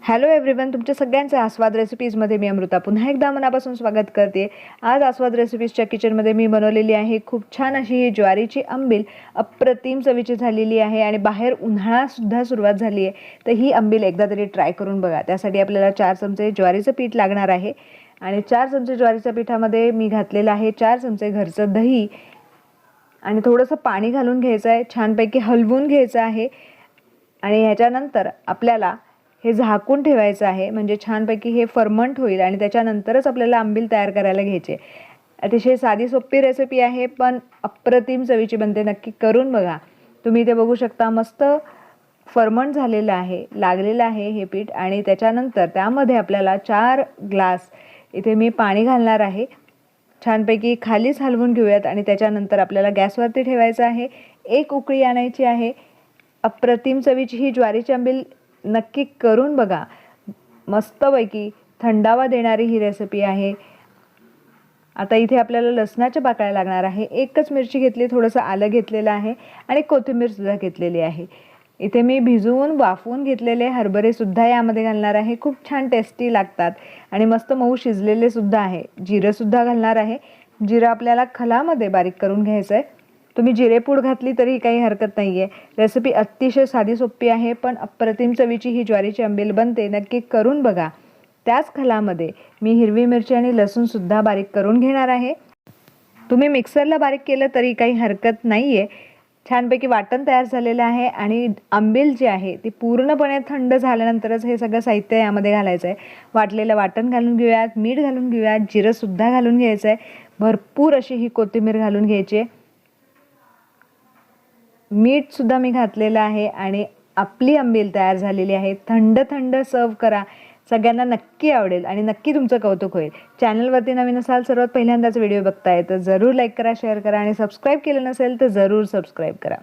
Hello everyone, तुमच्या सगळ्यांचं आस्वाद रेसिपीजमध्ये मी अमृता पुन्हा एकदा मनापासून स्वागत करते। आज आस्वाद रेसिपीजच्या किचनमध्ये मी बनवलेली आहे खूप छान अशी ही ज्वारीची आंबील। अप्रतिम चवीची झालेली आहे आणि बाहेर उन्हाळा सुद्धा सुरुवात झाली आहे, तर ही आंबील एकदा तरी ट्राय करून बघा। त्यासाठी आपल्याला 4 चमचे ज्वारीचं पीठ लागणार आहे आणि 4 चमचे ज्वारीच्या पीठामध्ये मी घातलेलं आहे 4 चमचे घरचं दही आणि थोडंसं पाणी घालून घ्यायचं आहे, छानपैकी हलवून घ्यायचं आहे आणि ह्याच्यानंतर आपल्याला हे झाकून ठेवायचं आहे, म्हणजे छानपैकी हे फर्मंट होईल आणि त्याच्यानंतरच आपल्याला आंबील तयार करायला घ्यायचे। अतिशय साधी सोपी रेसिपी आहे, पण अप्रतिम चवीची बनते। नक्की करून बघा। तुम्ही इथे बघू शकता मस्त फर्मंट झालेलं आहे, लागलेलं आहे हे पीठ आणि त्याच्यानंतर त्यामध्ये आपल्याला 4 ग्लास इथे मी पाणी घालणार आहे। छानपैकी खालीच हलवून घेऊयात आणि त्याच्यानंतर आपल्याला गॅसवरती ठेवायचं आहे। एक उकळी आणायची आहे। अप्रतिम चवीची ही ज्वारीची आंबील नक्की करून बघा। मस्तपैकी थंडावा देणारी ही रेसिपी आहे। आता इथे आपल्याला लसणाच्या पाकळ्या लागणार आहे। एकच मिरची घेतली, थोडंसं आलं घेतलेलं आहे आणि कोथिंबीर सुद्धा घेतलेली आहे। इथे मी भिजवून वाफवून घेतलेले हरभरे सुद्धा यामध्ये घालणार आहे। खूप छान टेस्टी लागतात आणि मस्त मऊ शिजलेले सुद्धा आहे। जिरं सुद्धा घालणार आहे। जिरं आपल्याला खलामध्ये बारीक करून घ्यायचं आहे। तुम्ही जिरेपूड घातली तरी काही हरकत नाही आहे। रेसिपी अतिशय साधी सोपी आहे, पण अप्रतिम चवीची ही ज्वारीची आंबील बनते। नक्की करून बघा। त्याच खलामध्ये मी हिरवी मिरची आणि लसूण सुद्धा बारीक करून घेणार आहे। तुम्ही मिक्सरला बारीक केलं तरी काही हरकत नाही आहे। छानपैकी वाटण तयार झालेलं आहे आणि आंबील जी आहे ती पूर्णपणे थंड झाल्यानंतरच हे सगळं साहित्य यामध्ये घालायचं आहे। वाटलेलं वाटण घालून घेऊयात, मीठ घालून घेऊयात, जिरं सुद्धा घालून घ्यायचं आहे। भरपूर अशी ही कोथिंबीर घालून घ्यायची आहे। मीठ सुद्धा मी घातलेलं आहे आणि आपली आंबील तयार झालेली आहे। थंड थंड सर्व करा। सगळ्यांना नक्की आवडेल आणि नक्की तुमचं कौतुक होईल। चॅनलवरती नवीन असाल, सर्वात पहिल्यांदाच व्हिडिओ बघताय तर जरूर लाईक करा, शेअर करा आणि सबस्क्राईब केलं नसेल तर जरूर सबस्क्राईब करा।